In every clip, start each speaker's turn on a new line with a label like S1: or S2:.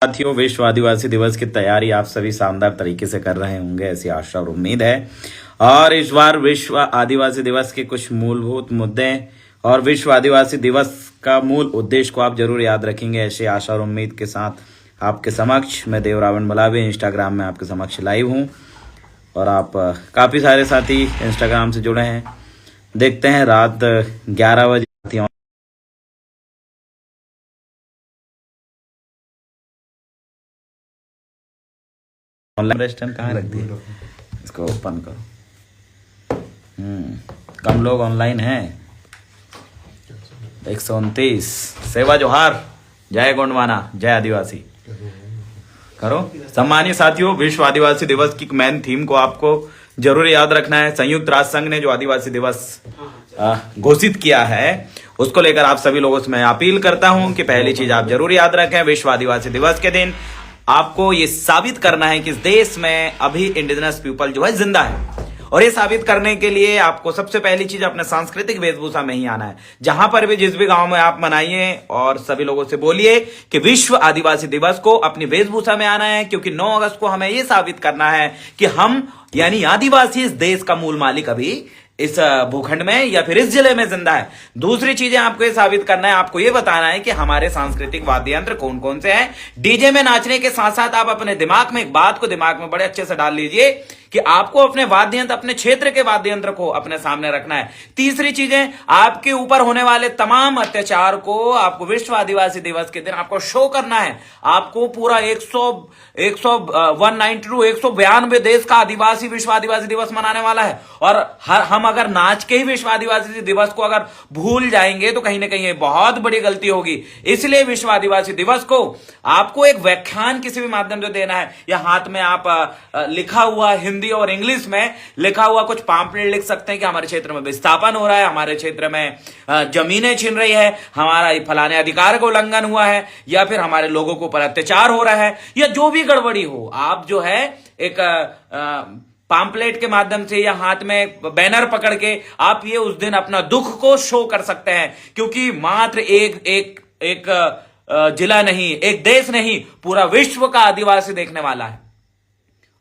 S1: साथियों, विश्व आदिवासी दिवस की तैयारी आप सभी शानदार तरीके से कर रहे होंगे, ऐसी आशा और उम्मीद है। और इस बार विश्व आदिवासी दिवस के कुछ मूलभूत मुद्दे और विश्व आदिवासी दिवस का मूल उद्देश्य को आप जरूर याद रखेंगे, ऐसी आशा और उम्मीद के साथ आपके समक्ष मैं देव रावण मलावी इंस्टाग्राम में आपके समक्ष लाइव हूँ। और आप काफ़ी सारे साथी इंस्टाग्राम से जुड़े हैं। देखते हैं रात 11 बजे ऑनलाइन रेस्टोरेंट कहाँ रख दिए, इसको ओपन करो। कम लोग ऑनलाइन हैं। 129 सेवा जोहार, जय गोंडवाना, जय आदिवासी। करो। सम्मानित साथियों, विश्व आदिवासी दिवस की मेन थीम को आपको जरूर याद रखना है। संयुक्त राष्ट्र संघ ने जो आदिवासी दिवस घोषित किया है, उसको लेकर आप सभी लोगों से मैं अपील करता हूं कि पहली चीज आप जरूर याद रखें, विश्व आदिवासी दिवस के दिन आपको ये साबित करना है कि इस देश में अभी इंडिजिनस पीपल जो है जिंदा है। और ये साबित करने के लिए आपको सबसे पहली चीज अपने सांस्कृतिक वेशभूषा में ही आना है। जहां पर भी जिस भी गांव में आप मनाइए और सभी लोगों से बोलिए कि विश्व आदिवासी दिवस को अपनी वेशभूषा में आना है, क्योंकि 9 अगस्त को हमें ये साबित करना है कि हम यानी आदिवासी इस देश का मूल मालिक अभी इस भूखंड में या फिर इस जिले में जिंदा है। दूसरी चीजें आपको ये साबित करना है, आपको ये बताना है कि हमारे सांस्कृतिक वाद्य यंत्र कौन कौन से हैं। डीजे में नाचने के साथ साथ आप अपने दिमाग में एक बात को दिमाग में बड़े अच्छे से डाल लीजिए कि आपको अपने वाद्य यंत्र, अपने क्षेत्र के वाद्य यंत्र को अपने सामने रखना है। तीसरी चीजें, आपके ऊपर होने वाले तमाम अत्याचार को आपको विश्व आदिवासी दिवस के दिन आपको शो करना है। आपको पूरा 192 देश का आदिवासी विश्व आदिवासी दिवस मनाने वाला है। और हम अगर नाच के ही विश्व आदिवासी दिवस को अगर भूल जाएंगे तो कहीं ना कहीं बहुत बड़ी गलती होगी। इसलिए विश्व आदिवासी दिवस को आपको एक व्याख्यान किसी भी माध्यम से देना है, या हाथ में आप लिखा हुआ हिंदी और इंग्लिश में लिखा हुआ कुछ पैम्फलेट लिख सकते हैं कि हमारे क्षेत्र में विस्थापन हो रहा है, हमारे क्षेत्र में जमीनें छिन रही है, हमारा फलाने अधिकार का उल्लंघन हुआ है, या फिर हमारे लोगों के ऊपर अत्याचार हो रहा है, या जो भी गड़बड़ी हो, आप जो है एक पैम्फलेट के माध्यम से या हाथ में बैनर पकड़ के आप ये उस दिन अपना दुख को शो कर सकते हैं। क्योंकि मात्र एक जिला नहीं, एक देश नहीं, पूरा विश्व का आदिवासी देखने वाला है।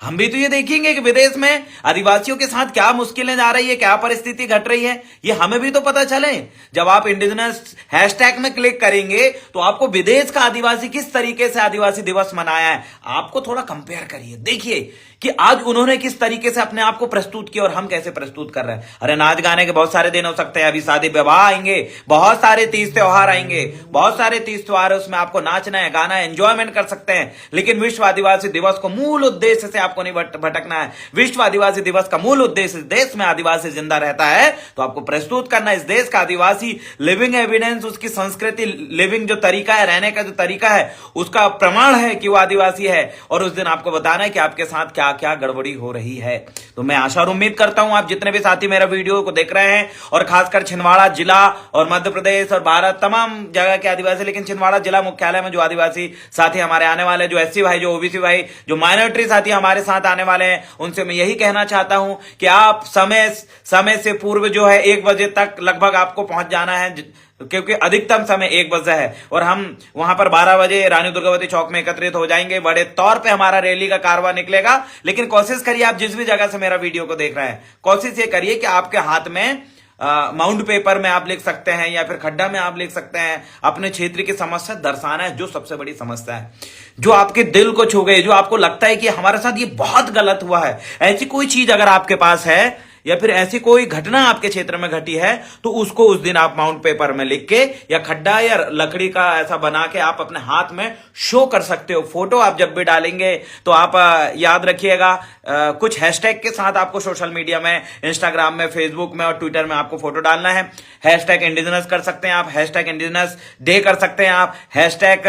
S1: हम भी तो ये देखेंगे कि विदेश में आदिवासियों के साथ क्या मुश्किलें जा रही है, क्या परिस्थिति घट रही है, ये हमें भी तो पता चले। जब आप इंडिजिनस हैशटैग में क्लिक करेंगे तो आपको विदेश का आदिवासी किस तरीके से आदिवासी दिवस मनाया है, आपको थोड़ा कंपेयर करिए, देखिए कि आज उन्होंने किस तरीके से अपने आप को प्रस्तुत किया और हम कैसे प्रस्तुत कर रहे हैं। अरे नाच गाने के बहुत सारे दिन हो सकते हैं, अभी शादी विवाह आएंगे, बहुत सारे तीज त्योहार आएंगे, बहुत सारे तीज त्योहार, उसमें आपको नाचना है, गाना है, एंजॉयमेंट कर सकते हैं। लेकिन विश्व आदिवासी दिवस को मूल उद्देश्य से आपको नहीं भटकना है। विश्व आदिवासी दिवस का मूल उद्देश्य, देश में आदिवासी जिंदा रहता है तो आपको प्रस्तुत करना, इस देश का आदिवासी लिविंग एविडेंस, उसकी संस्कृति, लिविंग जो तरीका है, रहने का जो तरीका है, उसका प्रमाण है कि वो आदिवासी है। और उस दिन आपको बताना है कि आपके साथ क्या क्या गड़बड़ी हो रही है। तो मैं आशा और उम्मीद करता हूं आप जितने भी साथी मेरा वीडियो को देख रहे हैं, और खासकर छिंदवाड़ा जिला और मध्य प्रदेश और भारत तमाम जगह के आदिवासी, लेकिन छिंदवाड़ा जिला मुख्यालय में जो आदिवासी साथी हमारे आने वाले, जो एससी भाई, जो ओबीसी भाई, जो माइनॉरिटी साथी हमारे साथ आने वाले हैं, उनसे मैं यही कहना चाहता हूं कि आप समय से पूर्व जो है 1 बजे तक लगभग आपको पहुंच जाना है, क्योंकि अधिकतम समय 1 बजे है। और हम वहां पर 12 बजे रानी दुर्गावती चौक में एकत्रित हो जाएंगे। बड़े तौर पे हमारा रैली का कारवां निकलेगा। लेकिन कोशिश करिए, आप जिस भी जगह से मेरा वीडियो को देख रहे हैं, कोशिश ये करिए कि आपके हाथ में माउंट पेपर में आप लिख सकते हैं या फिर खड्डा में आप लिख सकते हैं, अपने क्षेत्र की समस्या दर्शाना है, जो सबसे बड़ी समस्या है, जो आपके दिल को छू गई, जो आपको लगता है कि हमारे साथ ये बहुत गलत हुआ है। ऐसी कोई चीज अगर आपके पास है या फिर ऐसी कोई घटना आपके क्षेत्र में घटी है, तो उसको उस दिन आप माउंट पेपर में लिख के या खड्डा या लकड़ी का ऐसा बना के आप अपने हाथ में शो कर सकते हो। फोटो आप जब भी डालेंगे तो आप याद रखिएगा, कुछ हैशटैग के साथ आपको सोशल मीडिया में, इंस्टाग्राम में, फेसबुक में और ट्विटर में आपको फोटो डालना है। हैशटैग इंडिजिनस कर सकते हैं आप, हैशटैग इंडिजिनस डे कर सकते हैं आप, हैशटैग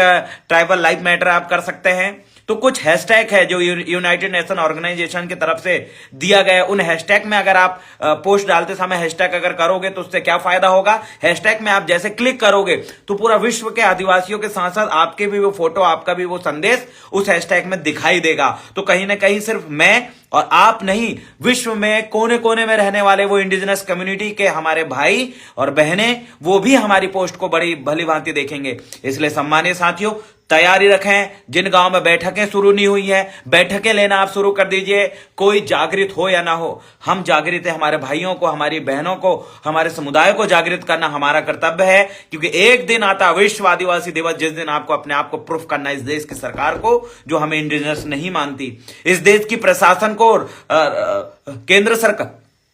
S1: ट्राइबल लाइफ मैटर आप कर सकते हैं। तो कुछ हैशटैग है जो यूनाइटेड नेशन ऑर्गेनाइजेशन की तरफ से दिया गया है। उन हैशटैग में अगर आप पोस्ट डालते समय हैशटैग अगर करोगे तो उससे क्या फायदा होगा, हैशटैग में आप जैसे क्लिक करोगे तो पूरा विश्व के आदिवासियों के साथ साथ आपके भी वो फोटो, आपका भी वो संदेश उस हैशटैग में दिखाई देगा। तो कहीं ना कहीं सिर्फ मैं और आप नहीं, विश्व में कोने कोने में रहने वाले वो इंडिजिनस कम्युनिटी के हमारे भाई और बहनें, वो भी हमारी पोस्ट को बड़ी भली भांति देखेंगे। इसलिए सम्मानित साथियों, तैयारी रखें। जिन गांव में बैठकें शुरू नहीं हुई हैं, बैठकें लेना आप शुरू कर दीजिए। कोई जागृत हो या ना हो, हम जागृत है। हमारे भाइयों को, हमारी बहनों को, हमारे समुदाय को जागृत करना हमारा कर्तव्य है, क्योंकि एक दिन आता विश्व आदिवासी दिवस, जिस दिन आपको अपने आप को प्रूफ करना है इस देश की सरकार को, जो हमें इंडिजिनस नहीं मानती, इस देश की प्रशासन को और केंद्र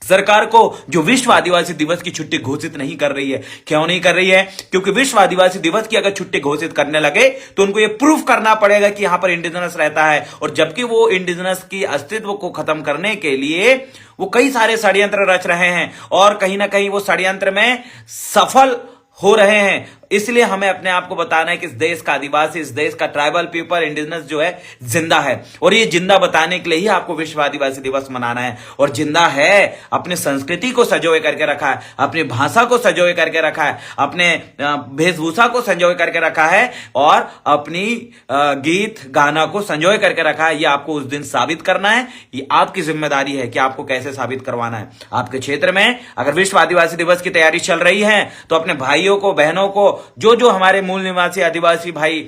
S1: सरकार को, जो विश्व आदिवासी दिवस की छुट्टी घोषित नहीं कर रही है। क्यों नहीं कर रही है? क्योंकि विश्व आदिवासी दिवस की अगर छुट्टी घोषित करने लगे तो उनको यह प्रूफ करना पड़ेगा कि यहां पर इंडिजिनस रहता है, और जबकि वो इंडिजिनस की अस्तित्व को खत्म करने के लिए वो कई सारे षड्यंत्र रच रहे हैं, और कहीं ना कहीं वो षड्यंत्र में सफल हो रहे हैं। इसलिए हमें अपने आप को बताना है कि इस देश का आदिवासी, इस देश का ट्राइबल पीपल, इंडिजिनस जो है, जिंदा है, और ये जिंदा बताने के लिए ही आपको विश्व आदिवासी दिवस मनाना है। और जिंदा है, अपनी संस्कृति को संजोए करके रखा है, अपनी भाषा को संजोए करके रखा है, अपने वेशभूषा को संजोए करके रखा है, और अपनी गीत गाना को संजोए करके रखा है। ये आपको उस दिन साबित करना है। ये आपकी जिम्मेदारी है कि आपको कैसे साबित करवाना है। आपके क्षेत्र में अगर विश्व आदिवासी दिवस की तैयारी चल रही है तो अपने भाइयों को, बहनों को, जो हमारे मूल निवासी आदिवासी भाई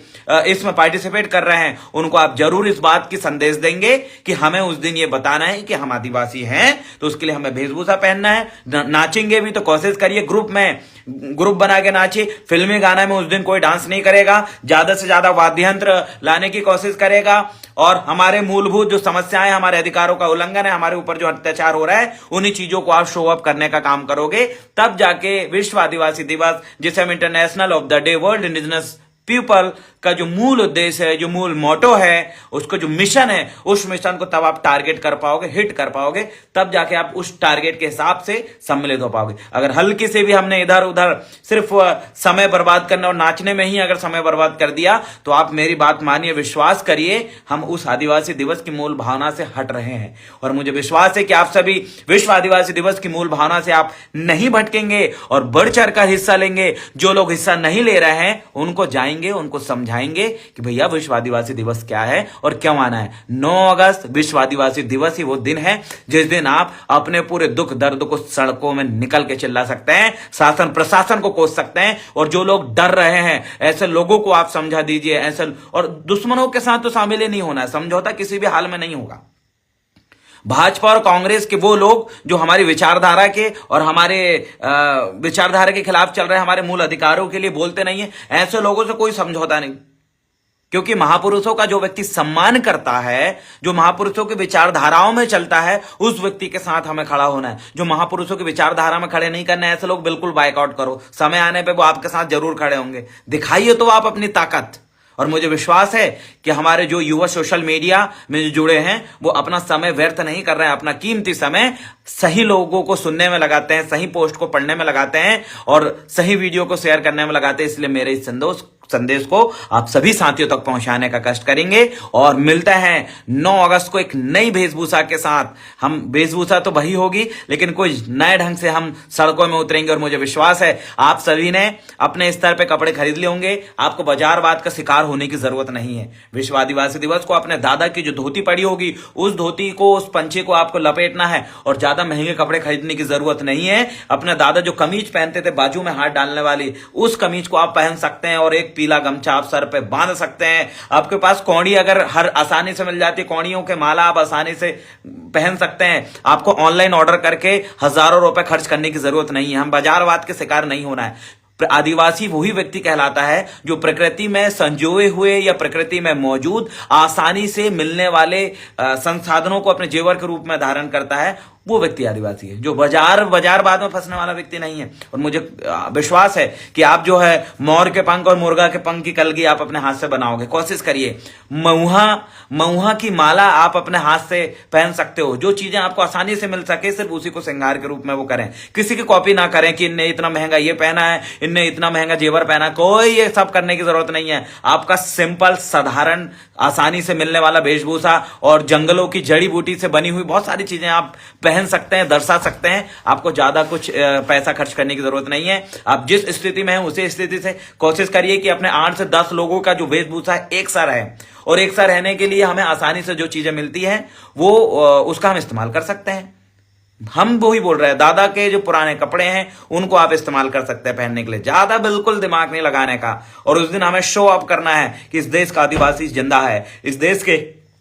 S1: इसमें पार्टिसिपेट कर रहे हैं, उनको आप जरूर इस बात की संदेश देंगे कि हमें उस दिन ये बताना है कि हम आदिवासी हैं, तो उसके लिए हमें वेशभूषा पहनना है। नाचेंगे भी तो कोशिश करिए ग्रुप बना के नाचिए। फिल्मी गाना में उस दिन कोई डांस नहीं करेगा, ज्यादा से ज्यादा वाद्य यंत्र लाने की कोशिश करेगा, और हमारे मूलभूत जो समस्याएं, हमारे अधिकारों का उल्लंघन है, हमारे ऊपर जो अत्याचार हो रहा है, उन्हीं चीजों को आप शो अप करने का काम करोगे। तब जाके विश्व आदिवासी दिवस, जिसे हम international of the day world indigenous people का जो मूल उद्देश्य है, जो मूल मोटो है, उसको जो मिशन है, उस मिशन को तब आप टारगेट कर पाओगे, हिट कर पाओगे। तब जाके आप उस टारगेट के हिसाब से सम्मिलित हो पाओगे। अगर हल्की से भी हमने इधर उधर सिर्फ समय बर्बाद करना और नाचने में ही अगर समय बर्बाद कर दिया, तो आप मेरी बात मानिए, विश्वास करिए, हम उस आदिवासी दिवस की मूल भावना से हट रहे हैं। और मुझे विश्वास है कि आप सभी विश्व आदिवासी दिवस की मूल भावना से आप नहीं भटकेंगे और बढ़ चढ़ कर हिस्सा लेंगे। जो लोग हिस्सा नहीं ले रहे हैं, उनको जाएंगे, उनको समझाएंगे कि भैया विश्व आदिवासी दिवस क्या है और क्यों आना है। 9 अगस्त विश्व आदिवासी दिवस ही वो दिन है जिस दिन आप अपने पूरे दुख दर्द को सड़कों में निकल के चिल्ला सकते हैं, शासन प्रशासन को कोस सकते हैं। और जो लोग डर रहे हैं, ऐसे लोगों को आप समझा दीजिए। ऐसे और दुश्मनों के साथ तो शामिल ही नहीं होना है, समझौता किसी भी हाल में नहीं होगा। भाजपा और कांग्रेस के वो लोग जो हमारी विचारधारा के और हमारे विचारधारा के खिलाफ चल रहे हैं, हमारे मूल अधिकारों के लिए बोलते नहीं है, ऐसे लोगों से कोई समझौता नहीं। क्योंकि महापुरुषों का जो व्यक्ति सम्मान करता है, जो महापुरुषों की विचारधाराओं में चलता है, उस व्यक्ति के साथ हमें खड़ा होना है। जो महापुरुषों की विचारधारा में खड़े नहीं करना है, ऐसे लोग बिल्कुल बाइकआउट करो। समय आने पे वो आपके साथ जरूर खड़े होंगे। दिखाइए तो आप अपनी ताकत। और मुझे विश्वास है कि हमारे जो युवा सोशल मीडिया में जो जुड़े हैं, वो अपना समय व्यर्थ नहीं कर रहे हैं। अपना कीमती समय सही लोगों को सुनने में लगाते हैं, सही पोस्ट को पढ़ने में लगाते हैं, और सही वीडियो को शेयर करने में लगाते हैं। इसलिए मेरे इस संदेश को आप सभी साथियों तक पहुंचाने का कष्ट करेंगे। और मिलते हैं 9 अगस्त को एक नई वेशभूषा के साथ। हम वेशभूषा तो वही होगी, लेकिन कोई नए ढंग से हम सड़कों में उतरेंगे। और मुझे विश्वास है आप सभी ने अपने स्तर पे कपड़े खरीद लिए होंगे। आपको बाजारवाद का शिकार होने की जरूरत नहीं है। विश्व आदिवासी दिवस को अपने दादा की जो धोती पड़ी होगी, उस धोती को, उस पंचे को आपको लपेटना है, और ज्यादा महंगे कपड़े खरीदने की जरूरत नहीं है। अपने दादा जो कमीज पहनते थे, बाजू में हाथ डालने वाली, उस कमीज को आप पहन सकते हैं, और एक पीला गमछा आप सर पे बांध सकते हैं। आपके पास कौड़ी अगर हर आसानी से मिल जाती है, कौड़ियों के माला आप आसानी से पहन सकते हैं। आपको ऑनलाइन ऑर्डर करके हजारों रुपए खर्च करने की जरूरत नहीं है। हम बाजारवाद के शिकार नहीं होना है। आदिवासी वही व्यक्ति कहलाता है जो प्रकृति में संजोए हुए या प्रकृति में मौजूद आसानी से मिलने वाले संसाधनों को अपने जेवर के रूप में धारण करता है। वो व्यक्ति आदिवासी है, जो बाजारवाद में फंसने वाला व्यक्ति नहीं है। और मुझे विश्वास है कि आप जो है मोर के पंख और मुर्गा के पंख की कलगी आप अपने हाथ से बनाओगे। कोशिश करिए। महुआ की माला आप अपने हाथ से पहन सकते हो। जो चीजें आपको आसानी से मिल सके, सिर्फ उसी को श्रृंगार के रूप में वो करें। किसी की कॉपी ना करें कि इनने इतना महंगा ये पहना है, इनने इतना महंगा जेवर पहना। कोई ये सब करने की जरूरत नहीं है। आपका सिंपल, साधारण, आसानी से मिलने वाला वेशभूषा और जंगलों की जड़ी बूटी से बनी हुई बहुत सारी चीजें आप पहन पहन सकते हैं, दर्शा सकते हैं। आपको ज्यादा कुछ पैसा खर्च करने की जरूरत नहीं है। आप जिस स्थिति में हैं उसी स्थिति से कोशिश करिए कि अपने 8 से 10 लोगों का जो वेशभूषा है एक सा रहे, और एक सा रहने के लिए हमें आसानी से जो चीजें मिलती हैं वो उसका हम इस्तेमाल कर सकते हैं। हम वो ही बोल रहे हैं, दादा के जो पुराने कपड़े हैं उनको आप इस्तेमाल कर सकते हैं पहनने के लिए, ज्यादा बिल्कुल दिमाग नहीं लगाने का। और उस दिन हमें शो अप करना है कि इस देश का आदिवासी जिंदा है। इस देश के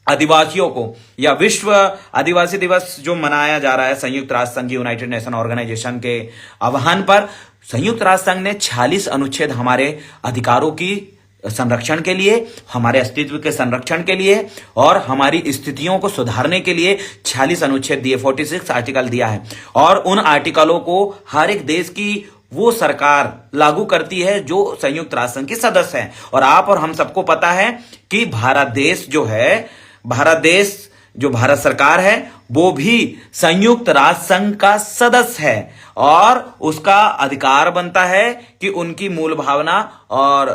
S1: आदिवासियों को, या विश्व आदिवासी दिवस जो मनाया जा रहा है संयुक्त राष्ट्र संघ, यूनाइटेड नेशन ऑर्गेनाइजेशन के आह्वान पर, संयुक्त राष्ट्र संघ ने 46 अनुच्छेद हमारे अधिकारों की संरक्षण के लिए, हमारे अस्तित्व के संरक्षण के लिए और हमारी स्थितियों को सुधारने के लिए 46 अनुच्छेद दिए, 46 आर्टिकल दिया है। और उन आर्टिकलों को हर एक देश की वो सरकार लागू करती है जो संयुक्त राष्ट्र संघ की सदस्य है। और आप और हम सबको पता है कि भारत देश जो है, भारत सरकार है, वो भी संयुक्त राष्ट्र संघ का सदस्य है और उसका अधिकार बनता है कि उनकी मूल भावना और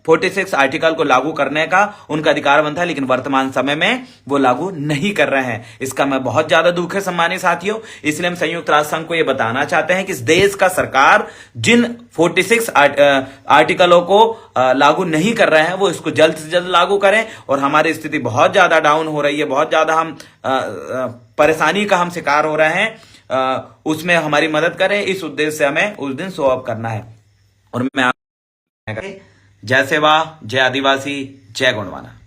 S1: 46 आर्टिकल को लागू करने का उनका अधिकार बनता है, लेकिन वर्तमान समय में वो लागू नहीं कर रहे हैं। इसका मैं बहुत ज्यादा दुख है सम्मानित साथियों। इसलिए हम संयुक्त राष्ट्र संघ को यह बताना चाहते हैं कि इस देश का सरकार जिन 46 आर्टिकलों को लागू नहीं कर रहे हैं वो इसको जल्द से जल्द लागू करें। और हमारी स्थिति बहुत ज्यादा डाउन हो रही है, बहुत ज्यादा हम परेशानी का हम शिकार हो रहे हैं, उसमें हमारी मदद करें। इस उद्देश्य से हमें उस दिन शो अप करना है। और मैं जय सेवा, जय आदिवासी, जय गोंडवाना।